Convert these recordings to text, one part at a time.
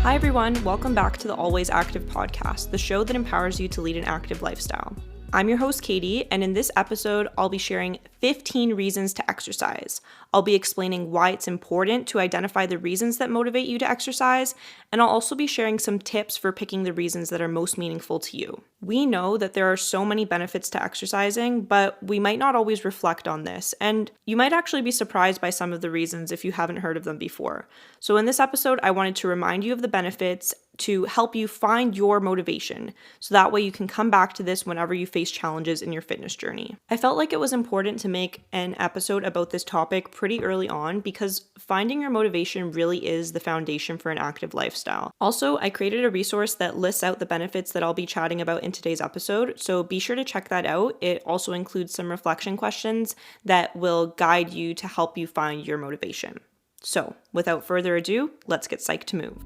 Hi everyone, welcome back to the Always Active podcast, the show that empowers you to lead an active lifestyle. I'm your host, Katie, and in this episode, I'll be sharing 15 reasons to exercise. I'll be explaining why it's important to identify the reasons that motivate you to exercise, and I'll also be sharing some tips for picking the reasons that are most meaningful to you. We know that there are so many benefits to exercising, but we might not always reflect on this, and you might actually be surprised by some of the reasons if you haven't heard of them before. So in this episode, I wanted to remind you of the benefits to help you find your motivation, so that way you can come back to this whenever you face challenges in your fitness journey. I felt like it was important to make an episode about this topic pretty early on because finding your motivation really is the foundation for an active lifestyle. Also, I created a resource that lists out the benefits that I'll be chatting about in today's episode, so be sure to check that out. It also includes some reflection questions that will guide you to help you find your motivation. So, without further ado, let's get psyched to move.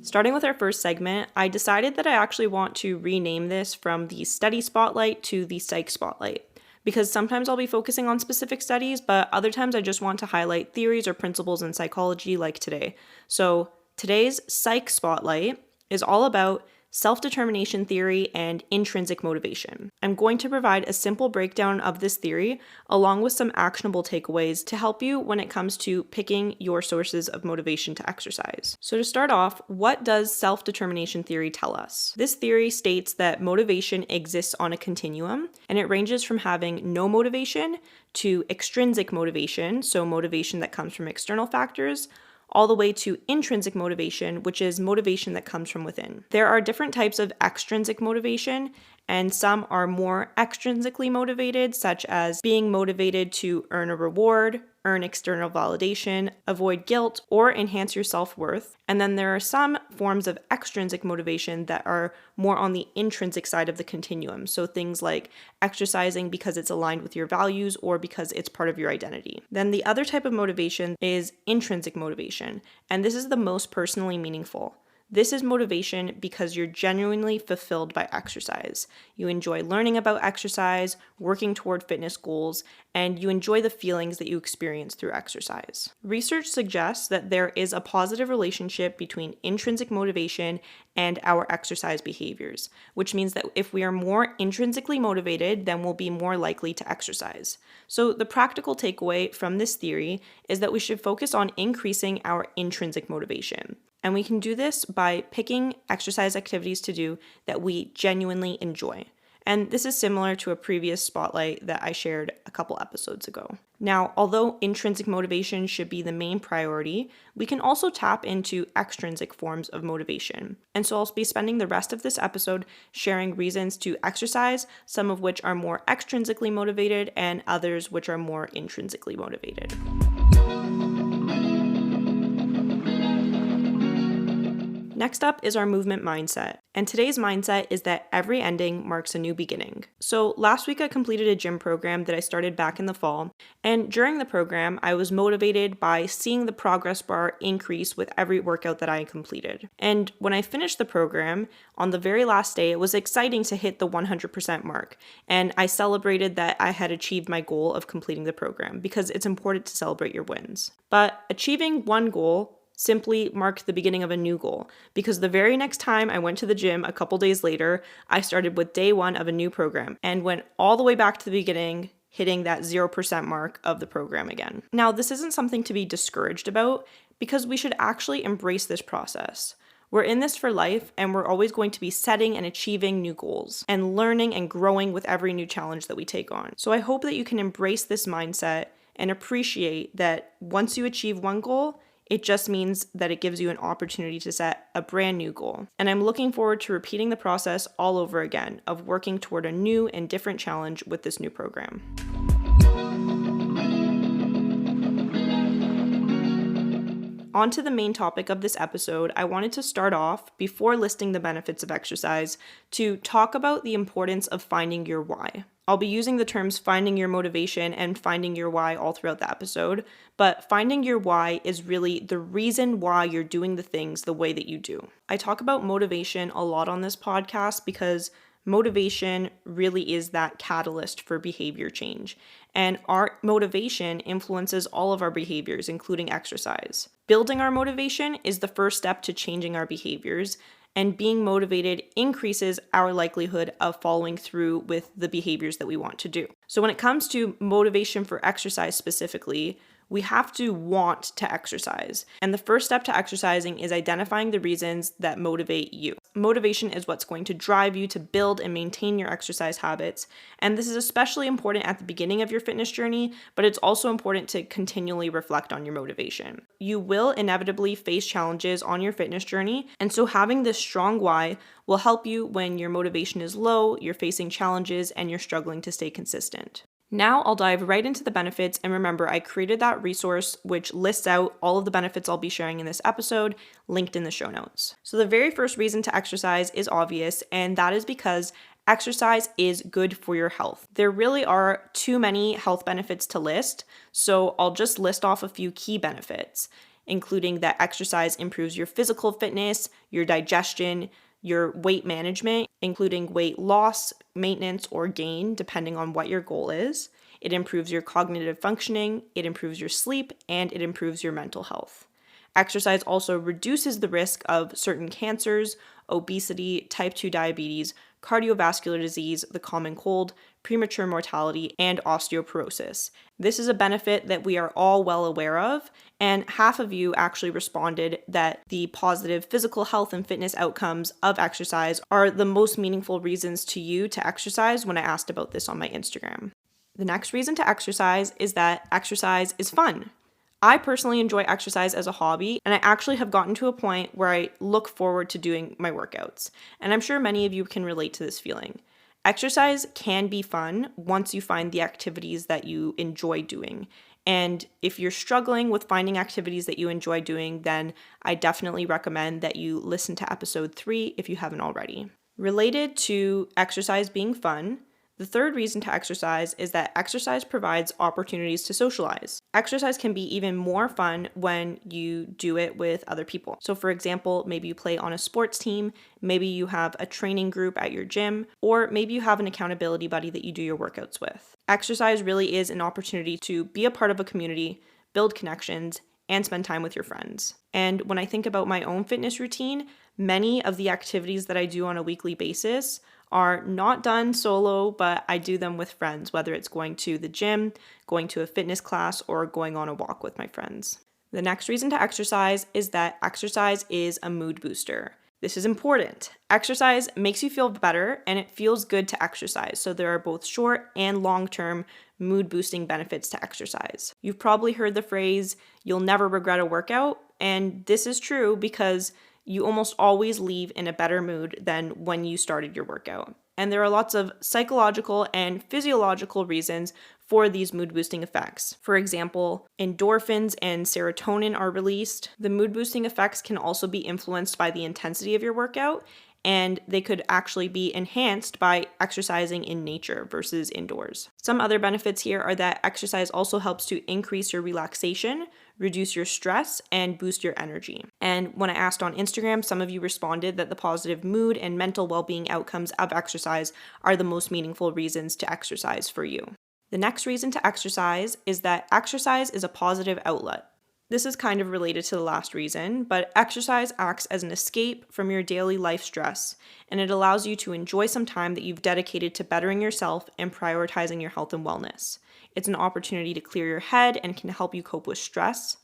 Starting with our first segment, I decided that I actually want to rename this from the study spotlight to the psych spotlight, because sometimes I'll be focusing on specific studies, but other times I just want to highlight theories or principles in psychology like today. So today's psych spotlight is all about self-determination theory and intrinsic motivation. I'm going to provide a simple breakdown of this theory along with some actionable takeaways to help you when it comes to picking your sources of motivation to exercise. So to start off, what does self-determination theory tell us? This theory states that motivation exists on a continuum, and it ranges from having no motivation to extrinsic motivation, so motivation that comes from external factors, all the way to intrinsic motivation, which is motivation that comes from within. There are different types of extrinsic motivation, and some are more extrinsically motivated, such as being motivated to earn a reward, earn external validation, avoid guilt, or enhance your self-worth. And then there are some forms of extrinsic motivation that are more on the intrinsic side of the continuum. So things like exercising because it's aligned with your values or because it's part of your identity. Then the other type of motivation is intrinsic motivation, and this is the most personally meaningful. This is motivation because you're genuinely fulfilled by exercise. You enjoy learning about exercise, working toward fitness goals, and you enjoy the feelings that you experience through exercise. Research suggests that there is a positive relationship between intrinsic motivation and our exercise behaviors, which means that if we are more intrinsically motivated, then we'll be more likely to exercise. So the practical takeaway from this theory is that we should focus on increasing our intrinsic motivation. And we can do this by picking exercise activities to do that we genuinely enjoy. And this is similar to a previous spotlight that I shared a couple episodes ago. Now, although intrinsic motivation should be the main priority, we can also tap into extrinsic forms of motivation. And so I'll be spending the rest of this episode sharing reasons to exercise, some of which are more extrinsically motivated and others which are more intrinsically motivated. Next up is our movement mindset. And today's mindset is that every ending marks a new beginning. So last week I completed a gym program that I started back in the fall. And during the program, I was motivated by seeing the progress bar increase with every workout that I completed. And when I finished the program, on the very last day, it was exciting to hit the 100% mark. And I celebrated that I had achieved my goal of completing the program because it's important to celebrate your wins. But achieving one goal simply marked the beginning of a new goal, because the very next time I went to the gym a couple days later, I started with day one of a new program and went all the way back to the beginning, hitting that 0% mark of the program again. Now, this isn't something to be discouraged about because we should actually embrace this process. We're in this for life, and we're always going to be setting and achieving new goals and learning and growing with every new challenge that we take on. So I hope that you can embrace this mindset and appreciate that once you achieve one goal, it just means that it gives you an opportunity to set a brand new goal. And I'm looking forward to repeating the process all over again of working toward a new and different challenge with this new program. On to the main topic of this episode, I wanted to start off, before listing the benefits of exercise, to talk about the importance of finding your why. I'll be using the terms finding your motivation and finding your why all throughout the episode, but finding your why is really the reason why you're doing the things the way that you do. I talk about motivation a lot on this podcast because motivation really is that catalyst for behavior change. And our motivation influences all of our behaviors, including exercise. Building our motivation is the first step to changing our behaviors, and being motivated increases our likelihood of following through with the behaviors that we want to do. So when it comes to motivation for exercise specifically, we have to want to exercise. And the first step to exercising is identifying the reasons that motivate you. Motivation is what's going to drive you to build and maintain your exercise habits. And this is especially important at the beginning of your fitness journey, but it's also important to continually reflect on your motivation. You will inevitably face challenges on your fitness journey, and so having this strong why will help you when your motivation is low, you're facing challenges, and you're struggling to stay consistent. Now I'll dive right into the benefits, and remember, I created that resource which lists out all of the benefits I'll be sharing in this episode, linked in the show notes. So the very first reason to exercise is obvious, and that is because exercise is good for your health. There really are too many health benefits to list, so I'll just list off a few key benefits, including that exercise improves your physical fitness, your digestion, your weight management, including weight loss, maintenance, or gain, depending on what your goal is. It improves your cognitive functioning, it improves your sleep, and it improves your mental health. Exercise also reduces the risk of certain cancers, obesity, type 2 diabetes, cardiovascular disease, the common cold, premature mortality, and osteoporosis. This is a benefit that we are all well aware of, and half of you actually responded that the positive physical health and fitness outcomes of exercise are the most meaningful reasons to you to exercise when I asked about this on my Instagram. The next reason to exercise is that exercise is fun. I personally enjoy exercise as a hobby, and I actually have gotten to a point where I look forward to doing my workouts. And I'm sure many of you can relate to this feeling. Exercise can be fun once you find the activities that you enjoy doing. And if you're struggling with finding activities that you enjoy doing, then I definitely recommend that you listen to episode 3 if you haven't already. Related to exercise being fun, the third reason to exercise is that exercise provides opportunities to socialize. Exercise can be even more fun when you do it with other people. So for example, maybe you play on a sports team, maybe you have a training group at your gym, or maybe you have an accountability buddy that you do your workouts with. Exercise really is an opportunity to be a part of a community, build connections, and spend time with your friends. And when I think about my own fitness routine, many of the activities that I do on a weekly basis are not done solo, but I do them with friends, whether it's going to the gym, going to a fitness class, or going on a walk with my friends. The next reason to exercise is that exercise is a mood booster. This is important. Exercise makes you feel better, and it feels good to exercise. So there are both short and long-term mood boosting benefits to exercise. You've probably heard the phrase, "You'll never regret a workout," and this is true because you almost always leave in a better mood than when you started your workout. And there are lots of psychological and physiological reasons for these mood boosting effects. For example, endorphins and serotonin are released. The mood boosting effects can also be influenced by the intensity of your workout, and they could actually be enhanced by exercising in nature versus indoors. Some other benefits here are that exercise also helps to increase your relaxation, reduce your stress, and boost your energy. And when I asked on Instagram, some of you responded that the positive mood and mental well-being outcomes of exercise are the most meaningful reasons to exercise for you. The next reason to exercise is that exercise is a positive outlet. This is kind of related to the last reason, but exercise acts as an escape from your daily life stress, and it allows you to enjoy some time that you've dedicated to bettering yourself and prioritizing your health and wellness. It's an opportunity to clear your head and can help you cope with stress,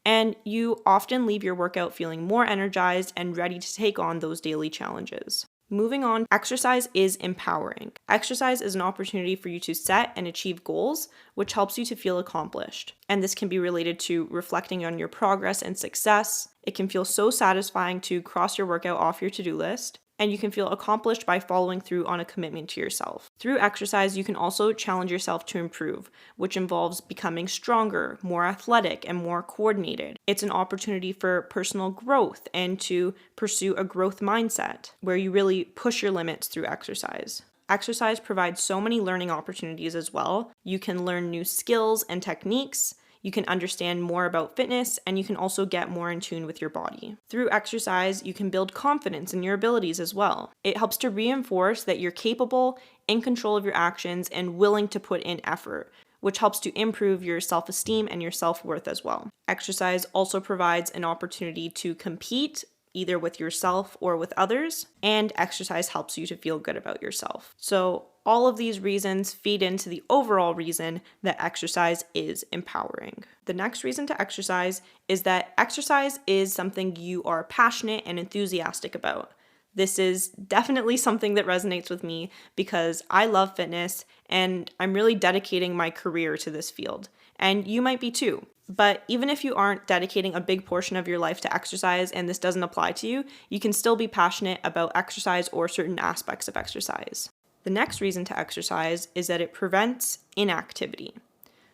and you often leave your workout feeling more energized and ready to take on those daily challenges. Moving on, exercise is empowering. Exercise is an opportunity for you to set and achieve goals, which helps you to feel accomplished. And this can be related to reflecting on your progress and success. It can feel so satisfying to cross your workout off your to-do list. And you can feel accomplished by following through on a commitment to yourself. Through exercise, you can also challenge yourself to improve, which involves becoming stronger, more athletic, and more coordinated. It's an opportunity for personal growth and to pursue a growth mindset where you really push your limits through exercise. Exercise provides so many learning opportunities as well. You can learn new skills and techniques. You can understand more about fitness, and you can also get more in tune with your body. Through exercise, you can build confidence in your abilities as well. It helps to reinforce that you're capable, in control of your actions, and willing to put in effort, which helps to improve your self-esteem and your self-worth as well. Exercise also provides an opportunity to compete either with yourself or with others, and exercise helps you to feel good about yourself. So all of these reasons feed into the overall reason that exercise is empowering. The next reason to exercise is that exercise is something you are passionate and enthusiastic about. This is definitely something that resonates with me because I love fitness and I'm really dedicating my career to this field. And you might be too. But even if you aren't dedicating a big portion of your life to exercise and this doesn't apply to you, you can still be passionate about exercise or certain aspects of exercise. The next reason to exercise is that it prevents inactivity.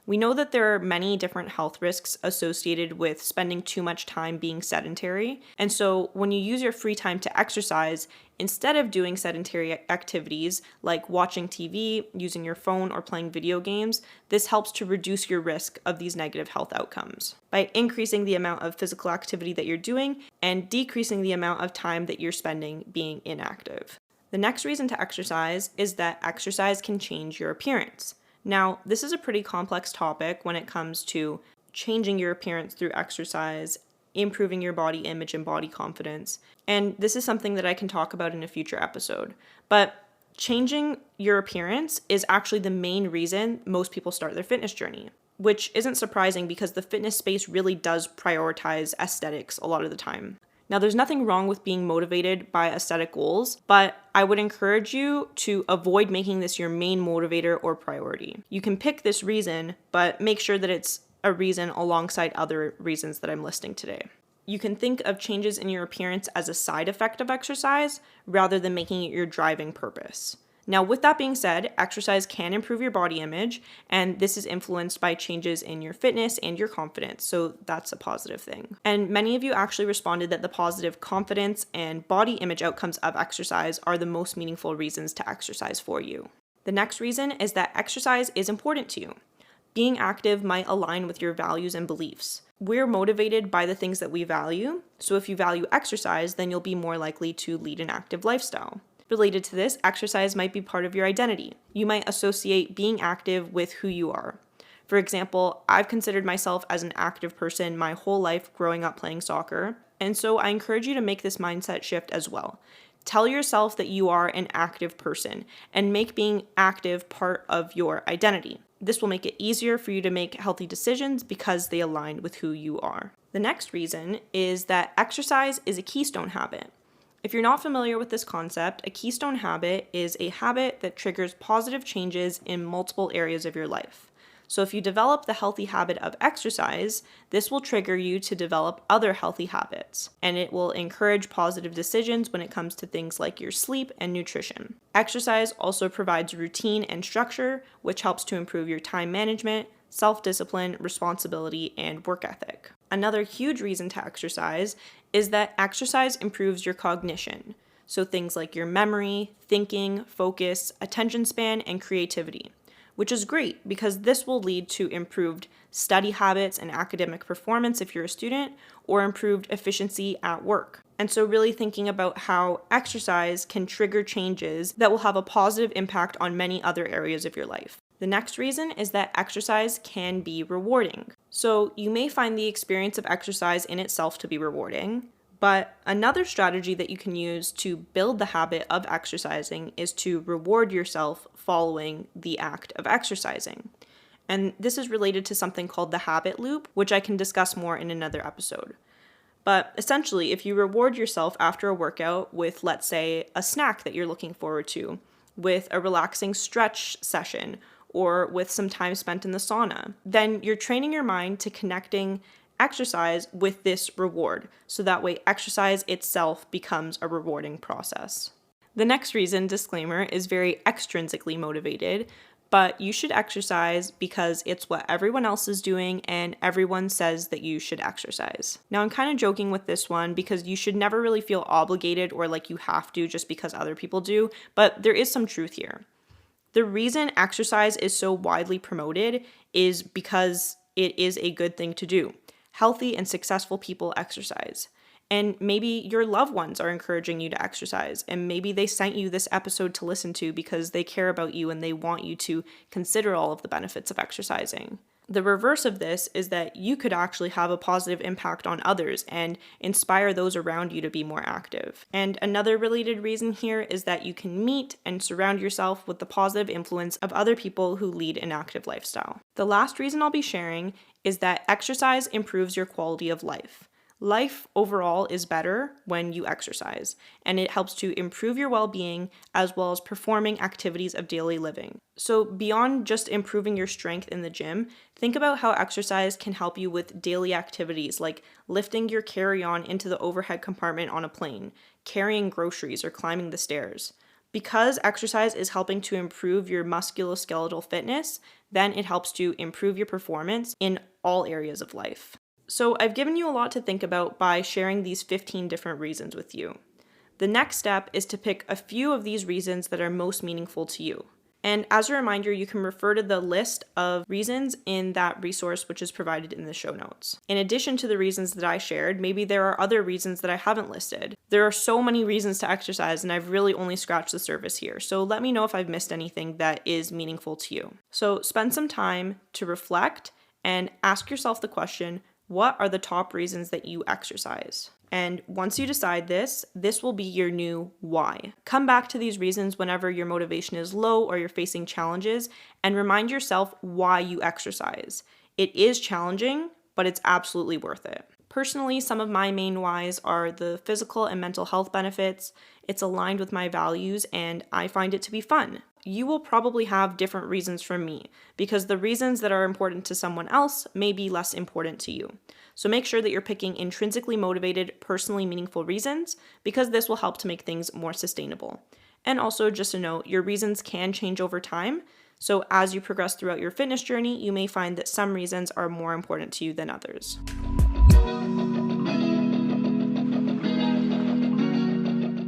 We know that there are many different health risks associated with spending too much time being sedentary. And so when you use your free time to exercise, instead of doing sedentary activities like watching TV, using your phone, or playing video games, this helps to reduce your risk of these negative health outcomes by increasing the amount of physical activity that you're doing and decreasing the amount of time that you're spending being inactive. The next reason to exercise is that exercise can change your appearance. Now, this is a pretty complex topic when it comes to changing your appearance through exercise, improving your body image and body confidence, and this is something that I can talk about in a future episode. But changing your appearance is actually the main reason most people start their fitness journey, which isn't surprising because the fitness space really does prioritize aesthetics a lot of the time. Now, there's nothing wrong with being motivated by aesthetic goals, but I would encourage you to avoid making this your main motivator or priority. You can pick this reason, but make sure that it's a reason alongside other reasons that I'm listing today. You can think of changes in your appearance as a side effect of exercise rather than making it your driving purpose. Now, with that being said, exercise can improve your body image, and this is influenced by changes in your fitness and your confidence, so that's a positive thing. And many of you actually responded that the positive confidence and body image outcomes of exercise are the most meaningful reasons to exercise for you. The next reason is that exercise is important to you. Being active might align with your values and beliefs. We're motivated by the things that we value, so if you value exercise, then you'll be more likely to lead an active lifestyle. Related to this, exercise might be part of your identity. You might associate being active with who you are. For example, I've considered myself as an active person my whole life growing up playing soccer, and so I encourage you to make this mindset shift as well. Tell yourself that you are an active person and make being active part of your identity. This will make it easier for you to make healthy decisions because they align with who you are. The next reason is that exercise is a keystone habit. If you're not familiar with this concept, a keystone habit is a habit that triggers positive changes in multiple areas of your life. So if you develop the healthy habit of exercise, this will trigger you to develop other healthy habits, and it will encourage positive decisions when it comes to things like your sleep and nutrition. Exercise also provides routine and structure, which helps to improve your time management, self-discipline, responsibility, and work ethic. Another huge reason to exercise is that exercise improves your cognition, so things like your memory, thinking, focus, attention span, and creativity, which is great because this will lead to improved study habits and academic performance if you're a student, or improved efficiency at work. And so really thinking about how exercise can trigger changes that will have a positive impact on many other areas of your life. The next reason is that exercise can be rewarding. So you may find the experience of exercise in itself to be rewarding, but another strategy that you can use to build the habit of exercising is to reward yourself following the act of exercising. And this is related to something called the habit loop, which I can discuss more in another episode. But essentially, if you reward yourself after a workout with, let's say, a snack that you're looking forward to, with a relaxing stretch session, or with some time spent in the sauna, then you're training your mind to connecting exercise with this reward, so that way exercise itself becomes a rewarding process. The next reason, disclaimer, is very extrinsically motivated, but you should exercise because it's what everyone else is doing and everyone says that you should exercise. Now, I'm kind of joking with this one because you should never really feel obligated or like you have to just because other people do, but there is some truth here. The reason exercise is so widely promoted is because it is a good thing to do. Healthy and successful people exercise. And maybe your loved ones are encouraging you to exercise, and maybe they sent you this episode to listen to because they care about you and they want you to consider all of the benefits of exercising. The reverse of this is that you could actually have a positive impact on others and inspire those around you to be more active. And another related reason here is that you can meet and surround yourself with the positive influence of other people who lead an active lifestyle. The last reason I'll be sharing is that exercise improves your quality of life. Life overall is better when you exercise, and it helps to improve your well-being as well as performing activities of daily living. So beyond just improving your strength in the gym, think about how exercise can help you with daily activities like lifting your carry-on into the overhead compartment on a plane, carrying groceries, or climbing the stairs. Because exercise is helping to improve your musculoskeletal fitness, then it helps to improve your performance in all areas of life. So I've given you a lot to think about by sharing these 15 different reasons with you. The next step is to pick a few of these reasons that are most meaningful to you. And as a reminder, you can refer to the list of reasons in that resource which is provided in the show notes. In addition to the reasons that I shared, maybe there are other reasons that I haven't listed. There are so many reasons to exercise, and I've really only scratched the surface here. So let me know if I've missed anything that is meaningful to you. So spend some time to reflect and ask yourself the question, what are the top reasons that you exercise? And once you decide this will be your new why. Come back to these reasons whenever your motivation is low or you're facing challenges, and remind yourself why you exercise. It is challenging, but it's absolutely worth it. Personally, some of my main whys are the physical and mental health benefits. It's aligned with my values, and I find it to be fun. You will probably have different reasons from me, because the reasons that are important to someone else may be less important to you. So make sure that you're picking intrinsically motivated, personally meaningful reasons, because this will help to make things more sustainable. And also, just a note, your reasons can change over time. So as you progress throughout your fitness journey, you may find that some reasons are more important to you than others.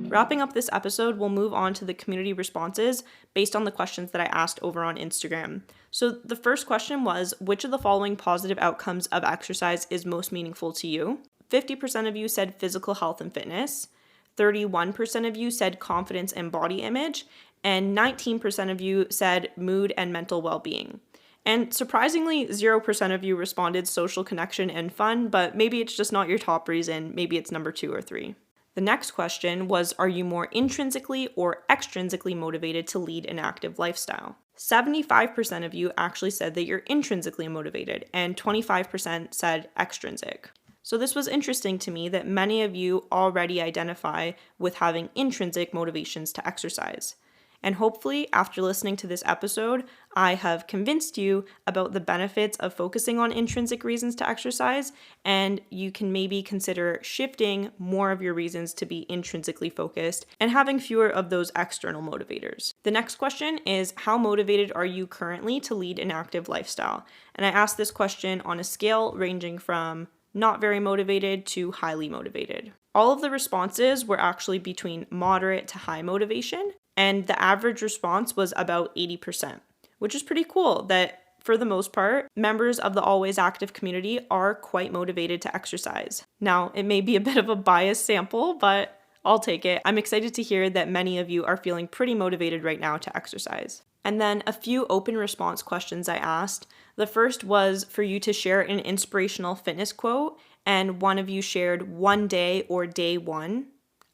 Wrapping up this episode, we'll move on to the community responses based on the questions that I asked over on Instagram. So the first question was, which of the following positive outcomes of exercise is most meaningful to you? 50% of you said physical health and fitness, 31% of you said confidence and body image, and 19% of you said mood and mental well-being. And surprisingly, 0% of you responded social connection and fun, but maybe it's just not your top reason, maybe it's number 2 or 3. The next question was, are you more intrinsically or extrinsically motivated to lead an active lifestyle? 75% of you actually said that you're intrinsically motivated, and 25% said extrinsic. So this was interesting to me that many of you already identify with having intrinsic motivations to exercise. And hopefully, after listening to this episode, I have convinced you about the benefits of focusing on intrinsic reasons to exercise, and you can maybe consider shifting more of your reasons to be intrinsically focused and having fewer of those external motivators. The next question is, how motivated are you currently to lead an active lifestyle? And I asked this question on a scale ranging from not very motivated to highly motivated. All of the responses were actually between moderate to high motivation, and the average response was about 80%, which is pretty cool that for the most part, members of the Always Active community are quite motivated to exercise. Now, it may be a bit of a biased sample, but I'll take it. I'm excited to hear that many of you are feeling pretty motivated right now to exercise. And then a few open response questions I asked. The first was for you to share an inspirational fitness quote, and one of you shared one day or day one.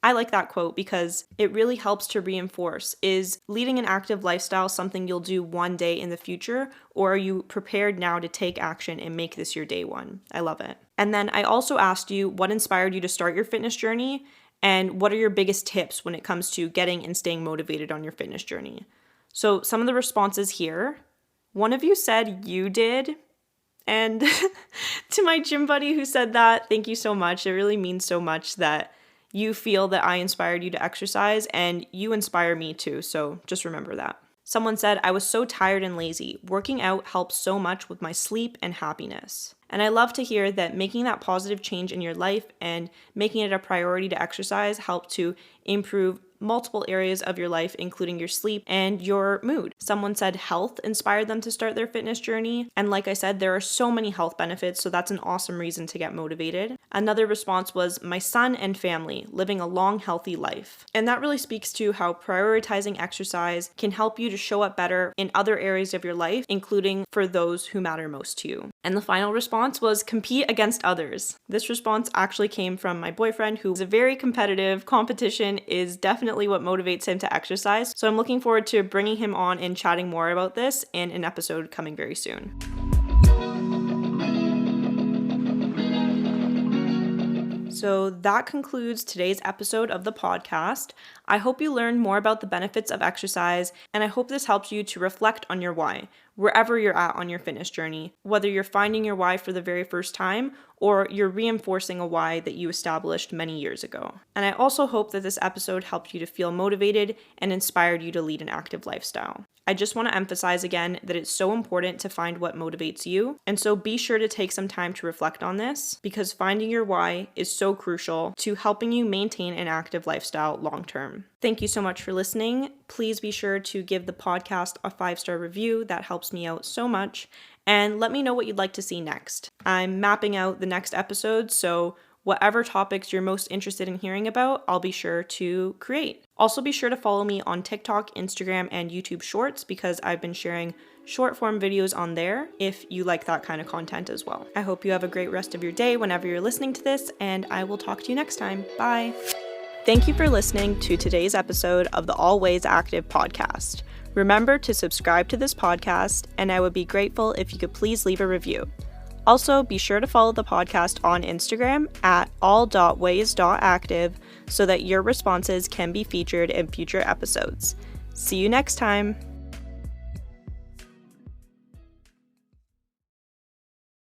I like that quote because it really helps to reinforce, is leading an active lifestyle something you'll do one day in the future, or are you prepared now to take action and make this your day one? I love it. And then I also asked you what inspired you to start your fitness journey, and what are your biggest tips when it comes to getting and staying motivated on your fitness journey? So some of the responses here, one of you said you did. And to my gym buddy who said that, thank you so much. It really means so much that you feel that I inspired you to exercise, and you inspire me too, so just remember that. Someone said, I was so tired and lazy. Working out helps so much with my sleep and happiness. And I love to hear that making that positive change in your life and making it a priority to exercise helped to improve multiple areas of your life, including your sleep and your mood. Someone said health inspired them to start their fitness journey. And like I said, there are so many health benefits, so that's an awesome reason to get motivated. Another response was my son and family, living a long, healthy life. And that really speaks to how prioritizing exercise can help you to show up better in other areas of your life, including for those who matter most to you. And the final response was compete against others. This response actually came from my boyfriend, who is a very competitive. Competition is definitely what motivates him to exercise. So I'm looking forward to bringing him on and chatting more about this in an episode coming very soon. So that concludes today's episode of the podcast. I hope you learned more about the benefits of exercise, and I hope this helps you to reflect on your why, wherever you're at on your fitness journey, whether you're finding your why for the very first time or you're reinforcing a why that you established many years ago. And I also hope that this episode helped you to feel motivated and inspired you to lead an active lifestyle. I just want to emphasize again that it's so important to find what motivates you, and so be sure to take some time to reflect on this, because finding your why is so crucial to helping you maintain an active lifestyle long term. Thank you so much for listening. Please be sure to give the podcast a 5-star review. That helps me out so much. And let me know what you'd like to see next. I'm mapping out the next episode, so whatever topics you're most interested in hearing about, I'll be sure to create. Also be sure to follow me on TikTok, Instagram, and YouTube Shorts, because I've been sharing short form videos on there if you like that kind of content as well. I hope you have a great rest of your day whenever you're listening to this, and I will talk to you next time. Bye. Thank you for listening to today's episode of the Always Active podcast. Remember to subscribe to this podcast, and I would be grateful if you could please leave a review. Also, be sure to follow the podcast on Instagram at all.ways.active so that your responses can be featured in future episodes. See you next time!